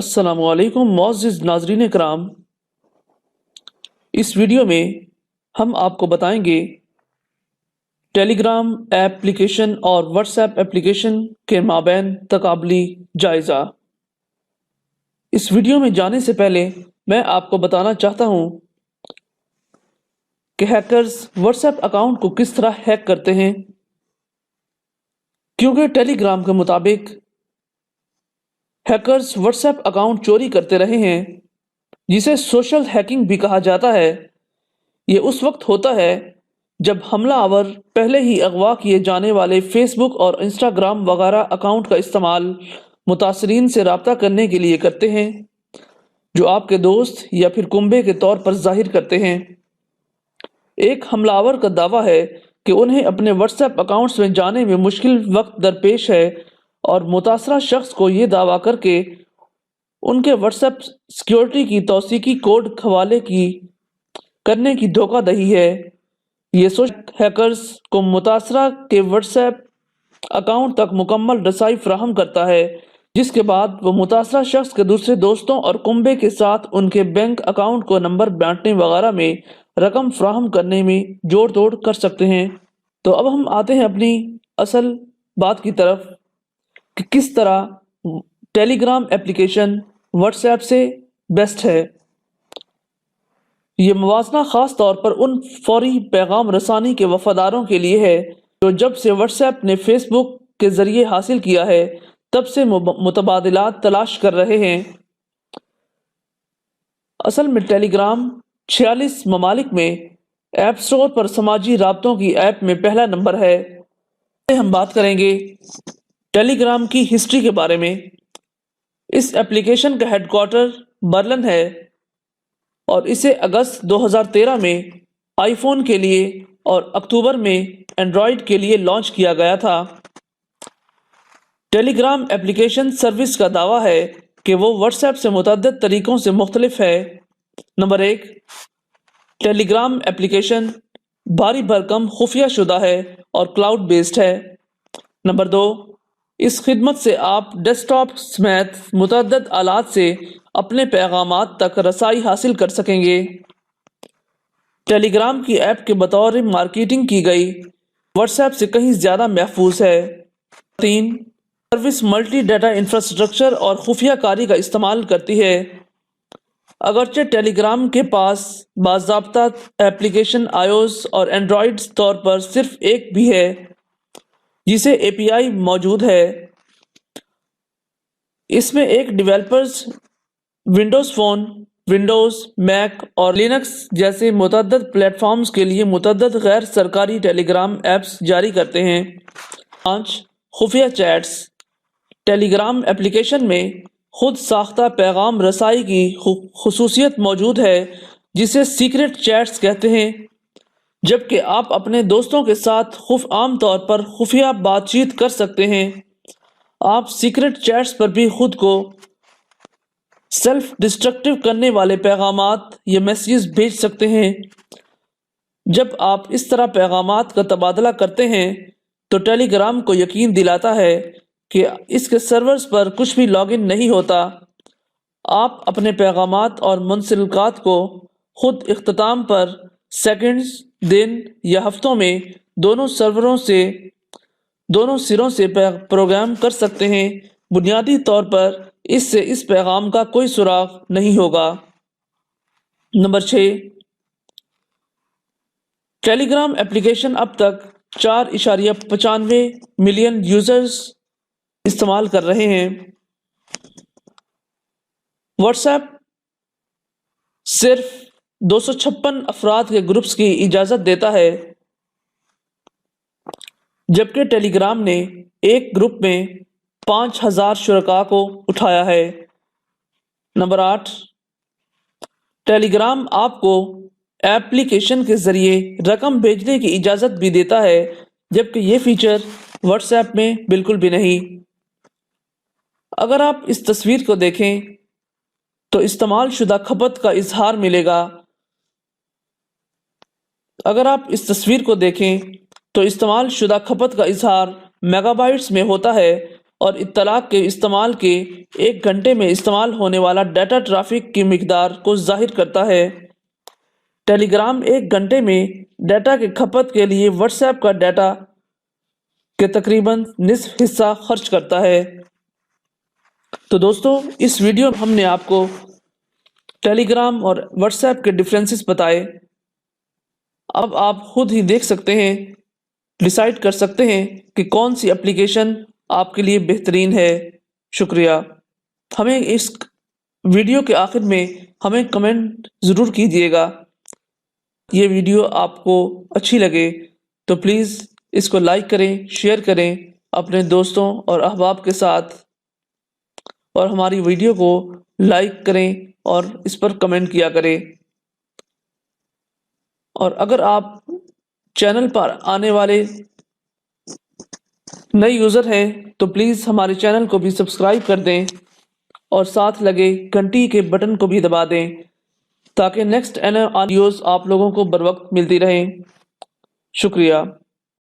السلام علیکم معزز ناظرین کرام، اس ویڈیو میں ہم آپ کو بتائیں گے ٹیلی گرام ایپلیکیشن اور واٹس ایپ ایپلیکیشن کے مابین تقابلی جائزہ۔ اس ویڈیو میں جانے سے پہلے میں آپ کو بتانا چاہتا ہوں کہ ہیکرز واٹس ایپ اکاؤنٹ کو کس طرح ہیک کرتے ہیں، کیونکہ ٹیلی گرام کے مطابق ہیکرز واٹس ایپ اکاؤنٹ چوری کرتے رہے ہیں، جسے سوشل ہیکنگ بھی کہا جاتا ہے۔ یہ اس وقت ہوتا ہے جب حملہ آور پہلے ہی اغوا کیے جانے والے فیس بک اور انسٹاگرام وغیرہ اکاؤنٹ کا استعمال متاثرین سے رابطہ کرنے کے لیے کرتے ہیں، جو آپ کے دوست یا پھر کنبے کے طور پر ظاہر کرتے ہیں۔ ایک حملہ آور کا دعویٰ ہے کہ انہیں اپنے واٹس ایپ اکاؤنٹس میں جانے میں مشکل وقت درپیش ہے، اور متاثرہ شخص کو یہ دعویٰ کر کے ان کے واٹس ایپ سیکیورٹی کی توثیقی کوڈ حوالے کرنے کی دھوکہ دہی ہے۔ یہ سوچ ہیکرز کو متاثرہ کے واٹس ایپ اکاؤنٹ تک مکمل رسائی فراہم کرتا ہے، جس کے بعد وہ متاثرہ شخص کے دوسرے دوستوں اور کنبے کے ساتھ ان کے بینک اکاؤنٹ کو نمبر بانٹنے وغیرہ میں رقم فراہم کرنے میں جوڑ توڑ کر سکتے ہیں۔ تو اب ہم آتے ہیں اپنی اصل بات کی طرف کہ کس طرح ٹیلی گرام ایپلیکیشن واٹس ایپ سے بیسٹ ہے۔ یہ موازنہ خاص طور پر ان فوری پیغام رسانی کے وفاداروں کے لیے ہے جو جب سے واٹس ایپ نے فیس بک کے ذریعے حاصل کیا ہے تب سے متبادلات تلاش کر رہے ہیں۔ اصل میں ٹیلی گرام 46 ممالک میں ایپ سٹور پر سماجی رابطوں کی ایپ میں پہلا نمبر ہے۔ ہم بات کریں گے ٹیلی گرام کی ہسٹری کے بارے میں۔ اس ایپلیکیشن کا ہیڈ کوارٹر برلن ہے اور اسے اگست 2013 میں آئی فون کے لیے اور اکتوبر میں اینڈرائیڈ کے لیے لانچ کیا گیا تھا۔ ٹیلی گرام ایپلیکیشن سروس کا دعویٰ ہے کہ وہ واٹس ایپ سے متعدد طریقوں سے مختلف ہے۔ نمبر 1، ٹیلی گرام ایپلیکیشن بھاری بھرکم خفیہ شدہ ہے اور کلاؤڈ بیسڈ ہے۔ نمبر 2، اس خدمت سے آپ ڈیسک ٹاپ سمیت متعدد آلات سے اپنے پیغامات تک رسائی حاصل کر سکیں گے۔ ٹیلی گرام کی ایپ کے بطور مارکیٹنگ کی گئی واٹس ایپ سے کہیں زیادہ محفوظ ہے۔ 3، سروس ملٹی ڈیٹا انفراسٹرکچر اور خفیہ کاری کا استعمال کرتی ہے۔ اگرچہ ٹیلی گرام کے پاس باضابطہ ایپلیکیشن iOS اور اینڈرائیڈ طور پر صرف ایک بھی ہے جسے API موجود ہے۔ اس میں ایک developers Windows phone, Windows, make اور لینکس جیسے متعدد پلیٹ فارمز کے لیے متعدد غیر سرکاری ٹیلی گرام ایپس جاری کرتے ہیں۔ 5، خفیہ چیٹس۔ ٹیلی گرام ایپلیکیشن میں خود ساختہ پیغام رسائی کی خصوصیت موجود ہے جسے سیکرٹ چیٹس کہتے ہیں، جبکہ آپ اپنے دوستوں کے ساتھ عام طور پر خفیہ بات چیت کر سکتے ہیں۔ آپ سیکرٹ چیٹس پر بھی خود کو سیلف ڈسٹرکٹیو کرنے والے پیغامات یا میسیجز بھیج سکتے ہیں۔ جب آپ اس طرح پیغامات کا تبادلہ کرتے ہیں تو ٹیلی گرام کو یقین دلاتا ہے کہ اس کے سرورز پر کچھ بھی لاگ ان نہیں ہوتا۔ آپ اپنے پیغامات اور منسلکات کو خود اختتام پر سیکنڈز، دن یا ہفتوں میں دونوں سروں سے پروگرام کر سکتے ہیں۔ بنیادی طور پر اس سے اس پیغام کا کوئی سراغ نہیں ہوگا۔ نمبر 6، ٹیلی گرام ایپلیکیشن اب تک 4.95 ملین یوزرز استعمال کر رہے ہیں۔ واٹس ایپ صرف 256 افراد کے گروپس کی اجازت دیتا ہے، جبکہ ٹیلی گرام نے ایک گروپ میں 5000 شرکاء کو اٹھایا ہے۔ نمبر 8، ٹیلی گرام آپ کو ایپلیکیشن کے ذریعے رقم بھیجنے کی اجازت بھی دیتا ہے، جبکہ یہ فیچر واٹس ایپ میں بالکل بھی نہیں۔ اگر آپ اس تصویر کو دیکھیں تو استعمال شدہ کھپت کا اظہار ملے گا۔ اگر آپ اس تصویر کو دیکھیں تو استعمال شدہ کھپت کا اظہار میگا بائٹس میں ہوتا ہے، اور اطلاع کے استعمال کے 1 گھنٹے میں استعمال ہونے والا ڈیٹا ٹریفک کی مقدار کو ظاہر کرتا ہے۔ ٹیلی گرام 1 گھنٹے میں ڈیٹا کے کھپت کے لیے واٹس ایپ کا ڈیٹا کے تقریباً نصف حصہ خرچ کرتا ہے۔ تو دوستو، اس ویڈیو میں ہم نے آپ کو ٹیلی گرام اور واٹس ایپ کے ڈفرینسز بتائے۔ اب آپ خود ہی دیکھ سکتے ہیں، ڈیسائیڈ کر سکتے ہیں کہ کون سی اپلیکیشن آپ کے لیے بہترین ہے۔ شکریہ۔ ہمیں اس ویڈیو کے آخر میں ہمیں کمنٹ ضرور کیجیے گا۔ یہ ویڈیو آپ کو اچھی لگے تو پلیز اس کو لائک کریں، شیئر کریں اپنے دوستوں اور احباب کے ساتھ، اور ہماری ویڈیو کو لائک کریں اور اس پر کمنٹ کیا کریں۔ اور اگر آپ چینل پر آنے والے نئے یوزر ہیں تو پلیز ہمارے چینل کو بھی سبسکرائب کر دیں اور ساتھ لگے گھنٹی کے بٹن کو بھی دبا دیں تاکہ نیکسٹ ویڈیوز آپ لوگوں کو بر وقت ملتی رہیں۔ شکریہ۔